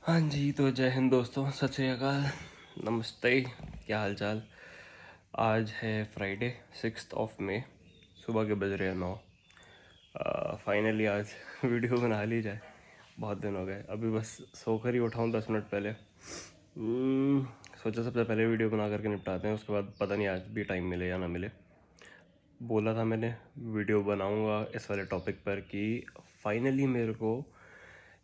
हाँ जी, तो जय हिंद दोस्तों, सत श्री अकाल, नमस्ते। क्या हाल चाल। आज है फ्राइडे 6 मई, सुबह के बज रहे हैं 9। फाइनली आज वीडियो बना ली जाए। बहुत दिन हो गए, अभी बस सोकर ही उठाऊँ 10 मिनट पहले। सोचा सबसे पहले वीडियो बना करके निपटाते हैं, उसके बाद पता नहीं आज भी टाइम मिले या ना मिले। बोला था मैंने वीडियो बनाऊंगा इस वाले टॉपिक पर कि फाइनली मेरे को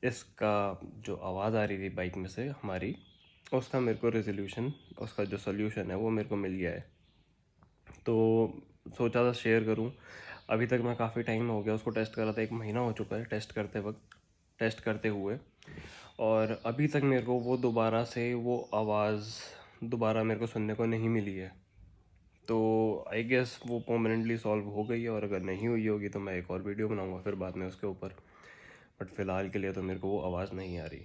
इसका जो आवाज़ आ रही थी बाइक में से हमारी, उसका मेरे को रेजोल्यूशन, उसका जो सोल्यूशन है वो मेरे को मिल गया है। तो सोचा था शेयर करूं। अभी तक मैं काफ़ी टाइम हो गया उसको टेस्ट कर रहा था, 1 महीना हो चुका है टेस्ट करते वक्त, टेस्ट करते हुए। और अभी तक मेरे को वो दोबारा से वो आवाज़ दोबारा मेरे को सुनने को नहीं मिली है। तो आई गेस वो परमानेंटली सॉल्व हो गई है, और अगर नहीं हुई होगी तो मैं एक और वीडियो बनाऊंगा फिर बाद में उसके ऊपर। बट फ़िलहाल के लिए तो मेरे को वो आवाज़ नहीं आ रही।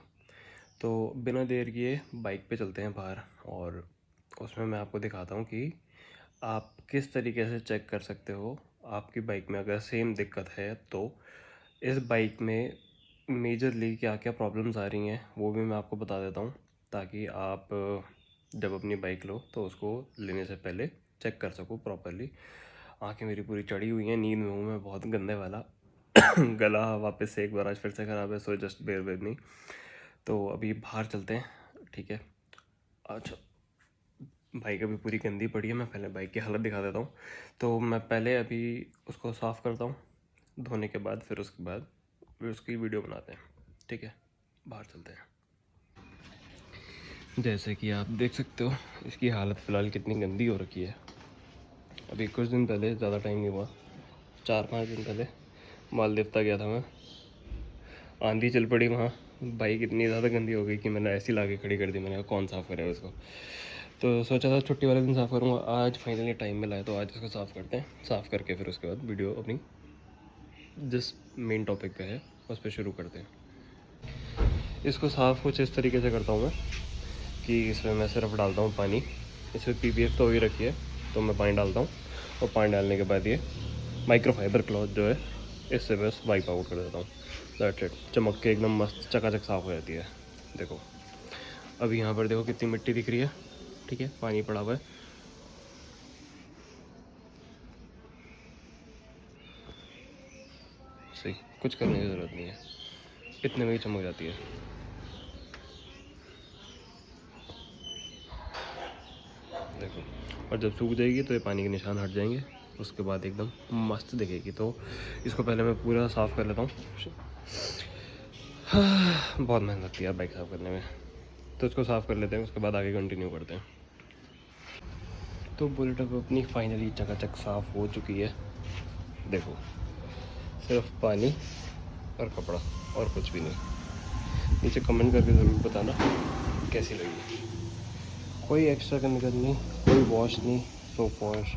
तो बिना देर किए बाइक पे चलते हैं बाहर, और उसमें मैं आपको दिखाता हूँ कि आप किस तरीके से चेक कर सकते हो आपकी बाइक में अगर सेम दिक्कत है तो इस बाइक में मेजरली क्या क्या प्रॉब्लम्स आ रही हैं वो भी मैं आपको बता देता हूँ, ताकि आप जब अपनी बाइक लो तो उसको लेने से पहले चेक कर सको प्रॉपरली। आंखें मेरी पूरी चढ़ी हुई हैं, नींद में हूँ मैं बहुत गंदे वाला। गला वापस से एक बार आज फिर से ख़राब है, so just bear with me. तो अभी बाहर चलते हैं, ठीक है। अच्छा, बाइक अभी पूरी गंदी पड़ी है, मैं पहले बाइक की हालत दिखा देता हूँ। तो मैं पहले अभी उसको साफ़ करता हूँ, धोने के बाद फिर उसके बाद फिर उसकी वीडियो बनाते हैं, ठीक है। बाहर चलते हैं। जैसे कि आप देख सकते हो इसकी हालत फ़िलहाल कितनी गंदी हो रखी है। अभी कुछ दिन पहले, ज़्यादा टाइम नहीं हुआ, 4-5 दिन पहले मालदेवता गया था मैं। आंधी चल पड़ी वहाँ, बाइक इतनी ज़्यादा गंदी हो गई कि मैंने ऐसी ला के खड़ी कर दी। मैंने कहा कौन साफ़ करे उसको। तो सोचा था छुट्टी वाले दिन साफ़ करूँगा, आज फाइनली टाइम मिला है तो आज इसको साफ़ करते हैं। साफ़ करके फिर उसके बाद वीडियो अपनी जिस मेन टॉपिक पे है उस पर शुरू करते हैं। इसको साफ़ कुछ इस तरीके से करता हूँ मैं कि इसमें मैं सिर्फ डालता हूँ पानी। इसमें पीपीएफ तो हो ही रखी है, तो मैं पानी डालता हूँ, और पानी डालने के बाद ये माइक्रोफाइबर क्लॉथ जो है इससे बस वाइप आउट कर देता हूँ। That's it. चमक के एकदम मस्त चकाचक साफ़ हो जाती है। देखो अभी यहाँ पर देखो कितनी मिट्टी दिख रही है, ठीक है, पानी पड़ा हुआ है। सही, कुछ करने की ज़रूरत नहीं है, इतने में ही चमक जाती है। देखो, और जब सूख जाएगी तो ये पानी के निशान हट जाएंगे, उसके बाद एकदम मस्त दिखेगी। तो इसको पहले मैं पूरा साफ़ कर लेता हूँ। बहुत मेहनत लगती है बाइक साफ़ करने में, तो इसको साफ़ कर लेते हैं, उसके बाद आगे कंटिन्यू करते हैं। तो बुलेट अब अपनी फाइनली चकाचक साफ़ हो चुकी है। देखो सिर्फ पानी और कपड़ा और कुछ भी नहीं। नीचे कमेंट करके ज़रूर बताना कैसी लगी। कोई एक्स्ट्रा केमिकल नहीं, कोई वॉश नहीं, सोप वॉश,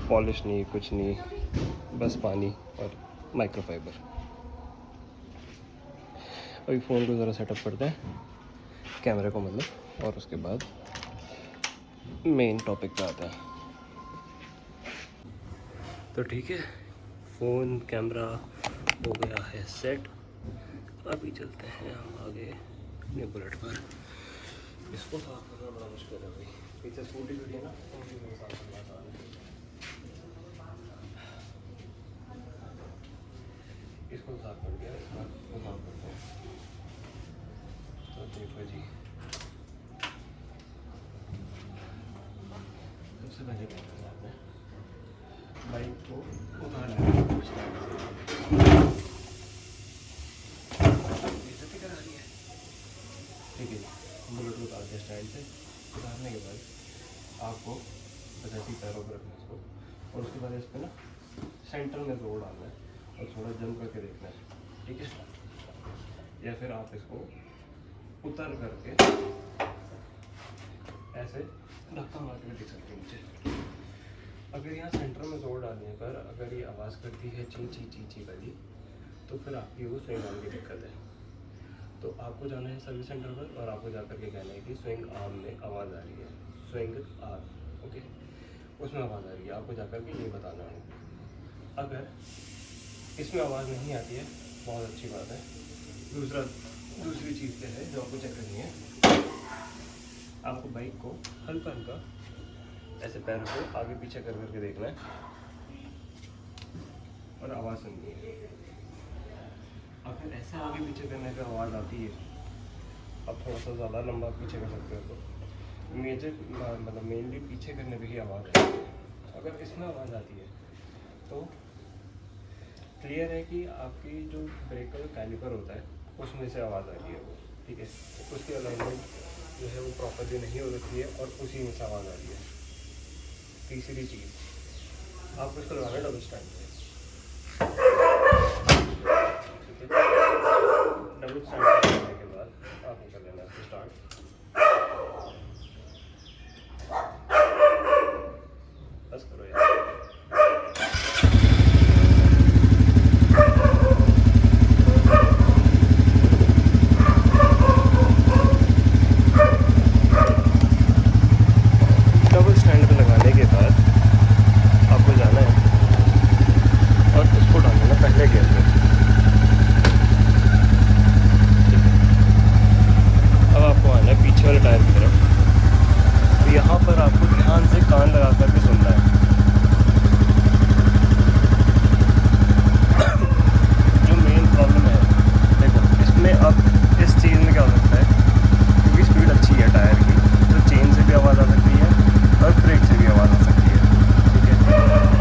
पॉलिश नहीं, कुछ नहीं, बस पानी और माइक्रोफाइबर। अभी फ़ोन को ज़रा सेटअप करते हैं, कैमरे को मतलब, और उसके बाद मेन टॉपिक पे आते हैं। तो ठीक है, फ़ोन कैमरा हो गया है सेट। अभी चलते हैं हम आगे अपने बुलेट पर। इसको साफ करना बड़ा मुश्किल है भाई, पीछे स्कूटी खड़ी है ना, स्कूटी को साफ करना आसान है। इसको साफ कर दिया, इसको साफ करते हैं। तो देखो जी, सबसे पहले क्या करना है, आपने बाइक को उतार लेना है स्टैंड से। बेइज्जती करा रही है, ठीक है जी। बुलेट को उतार दिया स्टैंड से। उतारने के बाद आपको बस ऐसे ही पैरों पर रखना है इसको, और उसके बाद इस पर ना सेंटर में जोर डालना है और थोड़ा जम करके देखना है, ठीक है। या फिर आप इसको उतर करके ऐसे धक्का मार के देख सकते हैं नीचे। अगर यहाँ सेंटर में जोर डालने पर अगर ये आवाज़ करती है ची ची ची ची वाली, तो फिर आपकी वो स्विंग आर्म की दिक्कत है। तो आपको जाना है सर्विस सेंटर पर, और आपको जा करके कहना है कि स्विंग आर्म में आवाज़ आ रही है, स्विंग आर्म, ओके, उसमें आवाज़ आ रही है, आपको जा करके ये बताना है। अगर इसमें आवाज़ नहीं आती है, बहुत अच्छी बात है। दूसरा दूसरी चीज़ क्या है जो आपको चेक करनी है, आपको बाइक को हल्का हल्का ऐसे पैरों को आगे पीछे कर करके देखना है और आवाज़ सुननी है। अगर ऐसे आगे पीछे करने पे आवाज़ आती है, अब थोड़ा सा ज़्यादा लंबा पीछे कर सकते हो तो मतलब मेनली पीछे करने पे ही आवाज़ आती है। अगर इसमें आवाज़ आती है तो क्लियर है कि आपकी जो ब्रेक का जो कैलिपर होता है उसमें से आवाज़ आ रही है वो, ठीक है। उसकी अलाइनमेंट जो है वो प्रॉपरली नहीं हो रखी है और उसी में से आवाज़ आ रही है। तीसरी चीज़, आपको इसको लगाना है डबल स्टैंड पे, ठीक है। डबल स्टैंड करने के बाद आपको कर लेना है स्टार्ट। बस करो यार। डबल स्टैंड पे लगाने के बाद आपको जाना है और इसको डालना है पहले गियर में, ठीक है। अब आपको आना है पीछे वाले टायर की तरफ। तो यहाँ पर आपको ध्यान से कान लगा करके सुनना है। जो मेन प्रॉब्लम है, देखो इसमें अब इस चीज़ में क्या हो सकता है, क्योंकि स्पीड अच्छी है टायर की तो चेन से भी आवाज़ आ सकती है और ब्रेक से भी आवाज़ आ सकती है, ठीक है।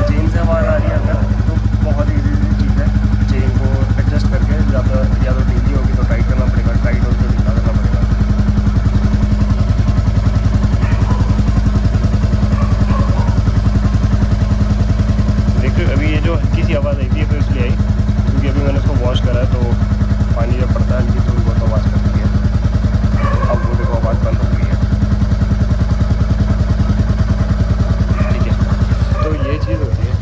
चेन से आवाज़ आ रही है अगर तो बहुत ईजी चीज़ है, चेन को एडजस्ट करके ज़्यादा या तो ढीली होगी तो टाइट करना पड़ेगा, टाइट होगी तो ढीला करना पड़ेगा। देखिए अभी ये जो हल्की सी आवाज़ आई थी तो इसलिए आई क्योंकि अभी मैंने उसको वॉश करा है तो पानी जब पड़ता है हल्की थोड़ी बहुत आवाज़ करती है। अब वो देखो आवाज़ बंद हो गई है, ठीक है। तो ये चीज़ होती है,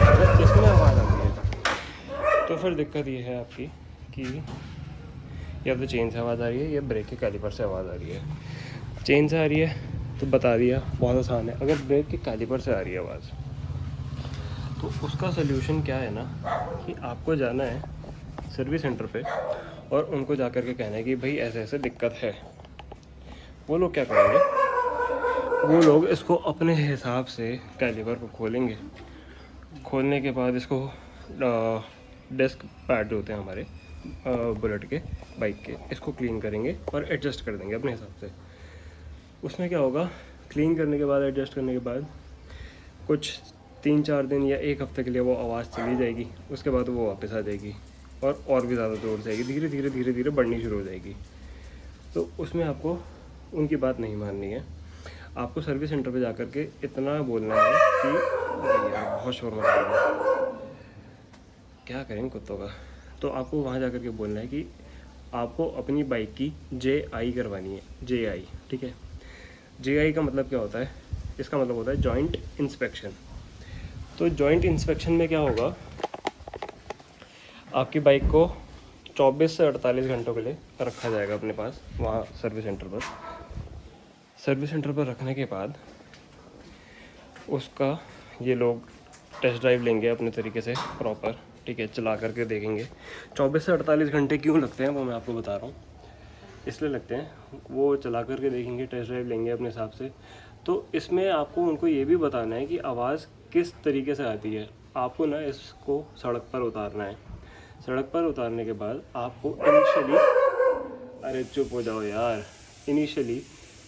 अगर इसमें आवाज़ आती है तो फिर दिक्कत ये है आपकी कि या तो चेन से आवाज़ आ रही है या ब्रेक के कैलिपर से आवाज़ आ रही है। चेन से आ रही है तो बता दिया, बहुत आसान है। अगर ब्रेक के कैलिपर से आ रही है आवाज़ तो उसका सल्यूशन क्या है ना कि आपको जाना है सर्विस सेंटर पे और उनको जा कर के कहना है कि भाई ऐसे ऐसे दिक्कत है। वो लोग क्या करेंगे, वो लोग इसको अपने हिसाब से कैलिपर को खोलेंगे। खोलने के बाद इसको डिस्क पैड होते हैं हमारे बुलेट के, बाइक के, इसको क्लीन करेंगे और एडजस्ट कर देंगे अपने हिसाब से। उसमें क्या होगा, क्लीन करने के बाद, एडजस्ट करने के बाद कुछ 3-4 दिन या 1 हफ्ते के लिए वो आवाज़ चली जाएगी, उसके बाद वो वापस आ जाएगी और भी ज़्यादा जोर जाएगी, धीरे धीरे धीरे धीरे बढ़नी शुरू हो जाएगी। तो उसमें आपको उनकी बात नहीं माननी है। आपको सर्विस सेंटर पे जाकर के इतना बोलना है कि यार बहुत शोर मचा रहा है, क्या करें कुत्तों का। तो आपको वहाँ जा कर के बोलना है कि आपको अपनी बाइक की JI करवानी है, JI, ठीक है। JI का मतलब क्या होता है, इसका मतलब होता है जॉइंट इंस्पेक्शन। तो जॉइंट इंस्पेक्शन में क्या होगा, आपकी बाइक को 24 से 48 घंटों के लिए रखा जाएगा अपने पास वहाँ सर्विस सेंटर पर। सर्विस सेंटर पर रखने के बाद उसका ये लोग टेस्ट ड्राइव लेंगे अपने तरीके से प्रॉपर, ठीक है, चला करके देखेंगे। 24 से 48 घंटे क्यों लगते हैं वो मैं आपको बता रहा हूँ, इसलिए लगते हैं, वो चला करके देखेंगे, टेस्ट ड्राइव लेंगे अपने हिसाब से। तो इसमें आपको उनको ये भी बताना है कि आवाज़ किस तरीके से आती है। आपको ना इसको सड़क पर उतारना है। सड़क पर उतारने के बाद आपको इनिशियली, अरे चुप हो जाओ यार, इनिशियली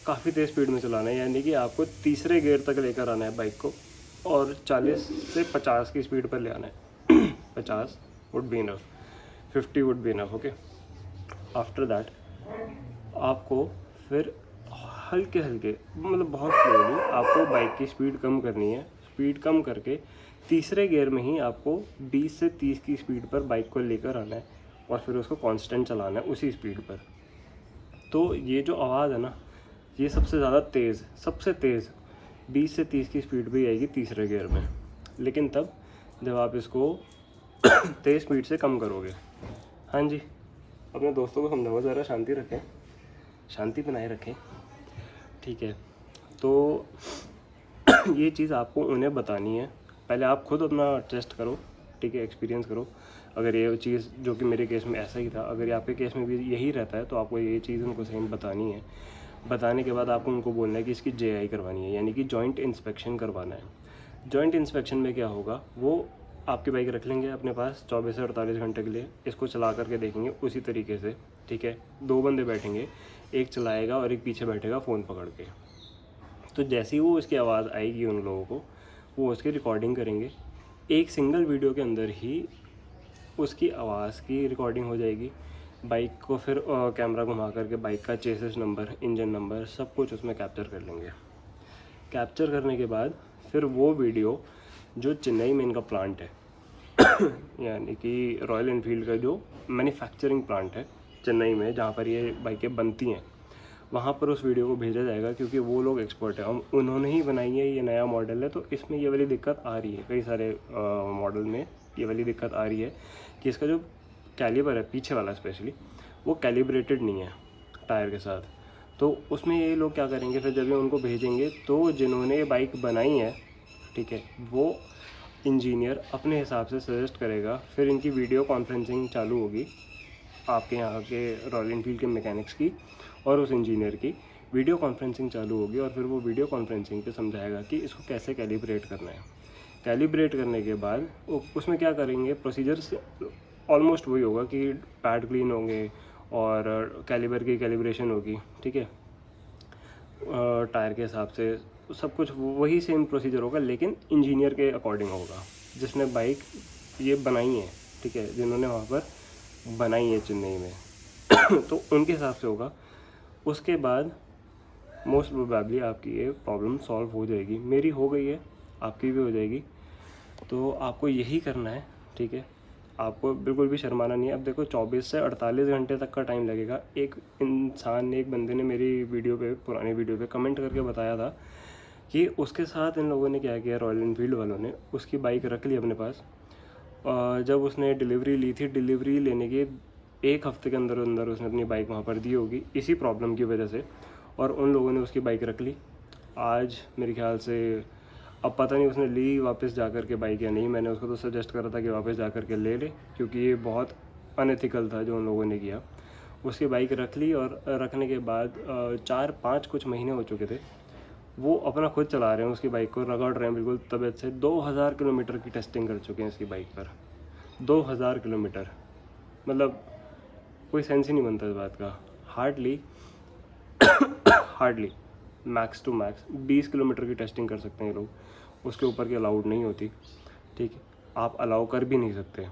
काफ़ी तेज़ स्पीड में चलाना है, यानी कि आपको तीसरे गियर तक लेकर आना है बाइक को और 40 से 50 की स्पीड पर ले आना है। 50 would be enough, 50 would be enough, okay. After that आपको फिर हल्के हल्के, मतलब बहुत स्लोली आपको बाइक की स्पीड कम करनी है। स्पीड कम करके तीसरे गियर में ही आपको 20 से 30 की स्पीड पर बाइक को लेकर आना है और फिर उसको कांस्टेंट चलाना है उसी स्पीड पर। तो ये जो आवाज़ है ना, ये सबसे ज़्यादा तेज़, सबसे तेज़ 20 से 30 की स्पीड भी आएगी तीसरे गियर में, लेकिन तब जब आप इसको तेज़ स्पीड से कम करोगे। हाँ जी, अपने दोस्तों को समझाओ ज़रा शांति रखें, शांति बनाए रखें, ठीक है। तो ये चीज़ आपको उन्हें बतानी है, पहले आप खुद अपना टेस्ट करो, ठीक है, एक्सपीरियंस करो। अगर ये चीज़ जो कि मेरे केस में ऐसा ही था, अगर आपके केस में भी यही रहता है तो आपको ये चीज़ उनको सेम बतानी है। बताने के बाद आपको उनको बोलना है कि इसकी JI करवानी है, यानी कि जॉइंट इंस्पेक्शन करवाना है। जॉइंट इंस्पेक्शन में क्या होगा, वो आपकी बाइक रख लेंगे अपने पास 24 से 48 घंटे के लिए, इसको चला करके देखेंगे उसी तरीके से, ठीक है। 2 बंदे बैठेंगे, एक चलाएगा और एक पीछे बैठेगा फ़ोन पकड़ के। तो जैसे ही वो उसकी आवाज़ आएगी उन लोगों को, वो उसकी रिकॉर्डिंग करेंगे। एक सिंगल वीडियो के अंदर ही उसकी आवाज़ की रिकॉर्डिंग हो जाएगी। बाइक को फिर कैमरा घुमा करके बाइक का चेसिस नंबर, इंजन नंबर, सब कुछ उसमें कैप्चर कर लेंगे। कैप्चर करने के बाद फिर वो वीडियो जो चेन्नई में इनका प्लांट है यानी कि रॉयल एनफील्ड का जो मैन्युफैक्चरिंग प्लांट है चेन्नई में, जहाँ पर ये बाइकें बनती हैं, वहाँ पर उस वीडियो को भेजा जाएगा, क्योंकि वो लोग एक्सपर्ट हैं, उन्होंने ही बनाई है, ये नया मॉडल है। तो इसमें ये वाली दिक्कत आ रही है, कई सारे मॉडल में ये वाली दिक्कत आ रही है कि इसका जो कैलिबर है पीछे वाला स्पेशली, वो कैलिब्रेटेड नहीं है टायर के साथ। तो उसमें ये लोग क्या करेंगे, फिर जब ये उनको भेजेंगे तो जिन्होंने ये बाइक बनाई है, ठीक है, वो इंजीनियर अपने हिसाब से सजेस्ट करेगा। फिर इनकी वीडियो कॉन्फ्रेंसिंग चालू होगी, आपके यहाँ के रॉयल एनफील्ड के मैकेनिक्स की और उस इंजीनियर की वीडियो कॉन्फ्रेंसिंग चालू होगी, और फिर वो वीडियो कॉन्फ्रेंसिंग पे समझाएगा कि इसको कैसे कैलिब्रेट करना है। कैलिब्रेट करने के बाद उसमें क्या करेंगे, प्रोसीजर से ऑलमोस्ट वही होगा कि पैड क्लीन होंगे और कैलिबर की कैलिब्रेशन होगी, ठीक है, टायर के हिसाब से सब कुछ वही सेम प्रोसीजर होगा, लेकिन इंजीनियर के अकॉर्डिंग होगा जिसने बाइक ये बनाई है, ठीक है, जिन्होंने वहाँ पर बनाई है चेन्नई में तो उनके हिसाब से होगा। उसके बाद मोस्ट प्रोबेबली आपकी ये प्रॉब्लम सॉल्व हो जाएगी। मेरी हो गई है, आपकी भी हो जाएगी। तो आपको यही करना है, ठीक है, आपको बिल्कुल भी शर्माना नहीं है। अब देखो 24 से 48 घंटे तक का टाइम लगेगा। एक इंसान ने, एक बंदे ने मेरी वीडियो पे, पुरानी वीडियो पे कमेंट करके बताया था कि उसके साथ इन लोगों ने क्या किया, रॉयल एनफील्ड वालों ने उसकी बाइक रख ली अपने पास। जब उसने डिलीवरी ली थी, डिलीवरी लेने के 1 हफ्ते के अंदर अंदर उसने अपनी बाइक वहाँ पर दी होगी इसी प्रॉब्लम की वजह से, और उन लोगों ने उसकी बाइक रख ली। आज मेरे ख्याल से, अब पता नहीं उसने ली वापस जा कर के बाइक या नहीं। मैंने उसको तो सजेस्ट करा था कि वापस जा कर के ले ले, क्योंकि ये बहुत अनएथिकल था जो उन लोगों ने किया। उसकी बाइक रख ली, और रखने के बाद 4-5 कुछ महीने हो चुके थे, वो अपना खुद चला रहे हैं उसकी बाइक को, रगड़ रहे हैं बिल्कुल तबीयत से। 2000 किलोमीटर की टेस्टिंग कर चुके हैं इसकी बाइक पर। 2000 किलोमीटर, मतलब कोई सेंस ही नहीं बनता इस बात का। Hardly max to max 20 kilometre की टेस्टिंग कर सकते हैं ये लोग, उसके ऊपर की अलाउड नहीं होती, ठीक है, आप अलाउ कर भी नहीं सकते।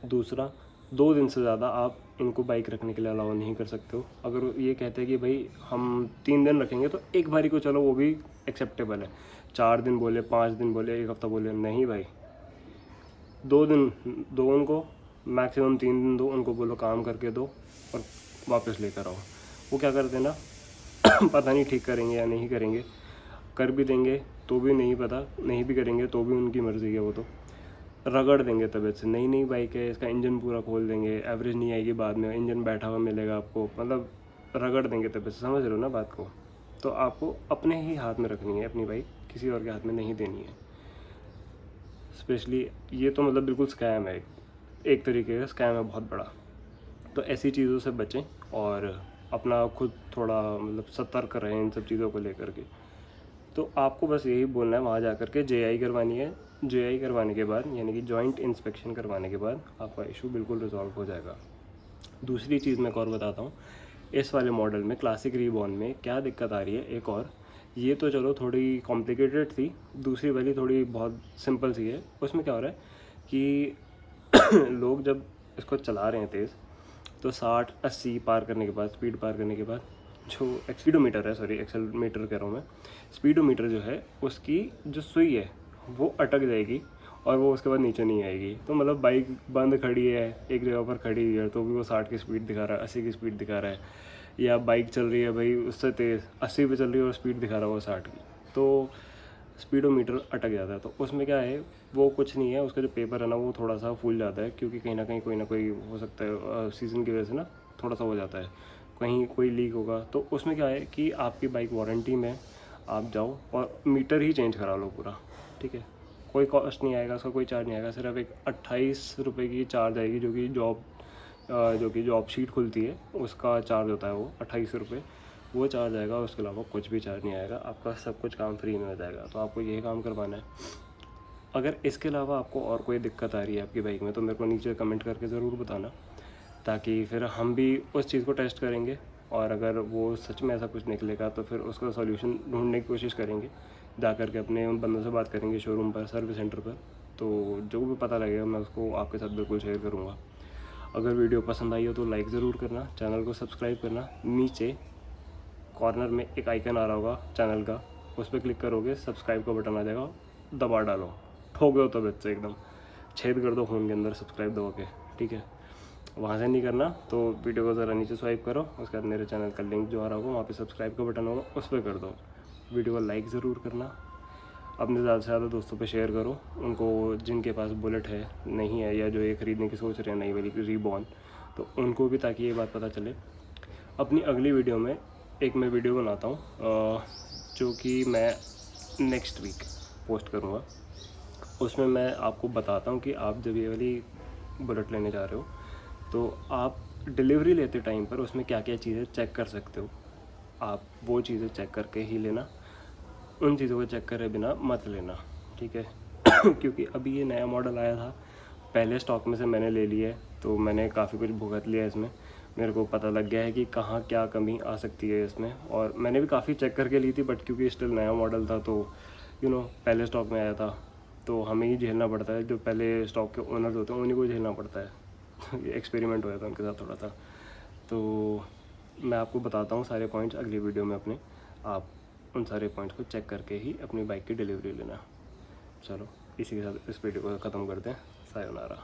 दूसरा, 2 दिन से ज़्यादा आप इनको बाइक रखने के लिए अलाउ नहीं कर सकते हो। अगर ये कहते हैं कि भाई हम 3 दिन रखेंगे, तो एक बारी को चलो वो भी एक्सेप्टेबल है। 4 दिन बोले, 5 दिन बोले, 1 हफ्ता बोले, नहीं भाई, 2 दिन दो उनको, मैक्सिमम 3 दिन दो उनको, बोलो काम करके दो और वापस लेकर आओ। वो क्या करते हैं ना पता नहीं ठीक करेंगे या नहीं करेंगे, कर भी देंगे तो भी नहीं पता, नहीं भी करेंगे तो भी उनकी मर्ज़ी है। वो तो रगड़ देंगे तबीयत से, नई नई बाइक है, इसका इंजन पूरा खोल देंगे, एवरेज नहीं आएगी बाद में, इंजन बैठा हुआ मिलेगा आपको, मतलब रगड़ देंगे तबीयत से, समझ रहे हो ना बात को। तो आपको अपने ही हाथ में रखनी है अपनी बाइक, किसी और के हाथ में नहीं देनी है। स्पेशली ये तो मतलब बिल्कुल स्कैम है, एक तरीके का स्कैम है बहुत बड़ा। तो ऐसी चीज़ों से बचें और अपना खुद थोड़ा मतलब सतर्क रहें इन सब चीज़ों को लेकर के। तो आपको बस यही बोलना है, वहाँ जा कर के JI करवानी है। JI करवाने के बाद, यानी कि जॉइंट इंस्पेक्शन करवाने के बाद, आपका इशू बिल्कुल रिजॉल्व हो जाएगा। दूसरी चीज़ मैं एक और बताता हूँ, इस वाले मॉडल में, क्लासिक रीबॉर्न में क्या दिक्कत आ रही है एक और। ये तो चलो थोड़ी कॉम्प्लिकेटेड थी, दूसरी वाली थोड़ी बहुत सिंपल सी है। उसमें क्या हो रहा है कि लोग जब इसको चला रहे हैं तेज़, तो 60-80 पार करने के बाद, स्पीड पार करने के बाद, जो स्पीडोमीटर है, सॉरी एक्सेलमीटर कह रहा हूँ मैं, स्पीडोमीटर जो है उसकी जो सुई है वो अटक जाएगी और वो उसके बाद नीचे नहीं आएगी। तो मतलब बाइक बंद खड़ी है एक जगह पर खड़ी हुई है, तो भी वो 60 की स्पीड दिखा रहा है, 80 की स्पीड दिखा रहा है। या बाइक चल रही है भाई उससे तेज़ 80 पे चल रही है और स्पीड दिखा रहा है वो 60 की, तो स्पीडोमीटर अटक जाता है। तो उसमें क्या है, वो कुछ नहीं है, उसका जो पेपर है ना वो थोड़ा सा फूल जाता है, क्योंकि कहीं ना कहीं कोई ना कोई हो सकता है सीज़न की वजह से ना थोड़ा सा हो जाता है, कहीं कोई लीक होगा। तो उसमें क्या है कि आपकी बाइक वारंटी में, आप जाओ और मीटर ही चेंज करा लो पूरा, ठीक है, कोई कॉस्ट नहीं आएगा, उसका कोई चार्ज नहीं आएगा। सिर्फ एक 28 रुपये की चार्ज आएगी, जो कि जॉब शीट खुलती है उसका चार्ज होता है वो 28 रुपये, वो चार्ज आएगा। उसके अलावा कुछ भी चार्ज नहीं आएगा, आपका सब कुछ काम फ्री में हो जाएगा। तो आपको यही काम करवाना है। अगर इसके अलावा आपको और कोई दिक्कत आ रही है आपकी बाइक में तो मेरे को नीचे कमेंट करके ज़रूर बताना, ताकि फिर हम भी उस चीज़ को टेस्ट करेंगे, और अगर वो सच में ऐसा कुछ निकलेगा तो फिर उसका सॉल्यूशन ढूंढने की कोशिश करेंगे। जा कर के अपने उन बंदों से बात करेंगे शोरूम पर, सर्विस सेंटर पर। तो जो भी पता लगेगा मैं उसको आपके साथ बिल्कुल शेयर करूँगा। अगर वीडियो पसंद आई हो तो लाइक ज़रूर करना, चैनल को सब्सक्राइब करना। नीचे कॉर्नर में एक आइकन आ रहा होगा चैनल का, उस पर क्लिक करोगे, सब्सक्राइब का बटन आ जाएगा, दबा डालो, ठोक दो तबीयत से एकदम, छेद कर दो फ़ोन के अंदर सब्सक्राइब दबा के, ठीक है। वहाँ से नहीं करना तो वीडियो को ज़रा नीचे स्वाइप करो, उसके बाद मेरे चैनल का लिंक जो आ रहा होगा वहाँ पे सब्सक्राइब का बटन होगा, उस पर कर दो। वीडियो को लाइक ज़रूर करना, अपने ज़्यादा से ज़्यादा दोस्तों पे शेयर करो, उनको जिनके पास बुलेट है, नहीं है, या जो ये ख़रीदने की सोच रहे हैं नई वाली रीबॉर्न, तो उनको भी ताकि ये बात पता चले। अपनी अगली वीडियो में एक मैं वीडियो बनाता हूँ जो कि मैं नेक्स्ट वीक पोस्ट करूँगा। उसमें मैं आपको बताता हूँ कि आप जब ये वाली बुलेट लेने जा रहे हो तो आप डिलीवरी लेते टाइम पर उसमें क्या क्या चीज़ें चेक कर सकते हो। आप वो चीज़ें चेक करके ही लेना, उन चीज़ों को चेक करे बिना मत लेना, ठीक है। क्योंकि अभी ये नया मॉडल आया था, पहले स्टॉक में से मैंने ले लिया है, तो मैंने काफ़ी कुछ भुगत लिया इसमें। मेरे को पता लग गया है कि कहाँ क्या कमी आ सकती है इसमें, और मैंने भी काफ़ी चेक करके ली थी, बट क्योंकि स्टिल नया मॉडल था तो पहले स्टॉक में आया था, तो हमें ही झेलना पड़ता है। जो पहले स्टॉक के ओनर्स होते हैं उन्हीं को झेलना पड़ता है। एक्सपेरिमेंट हुआ था उनके साथ थोड़ा सा। तो मैं आपको बताता हूँ सारे पॉइंट्स अगली वीडियो में अपने। आप उन सारे पॉइंट्स को चेक करके ही अपनी बाइक की डिलीवरी लेना। चलो इसी के साथ इस वीडियो को ख़त्म करते हैं। सायोनारा।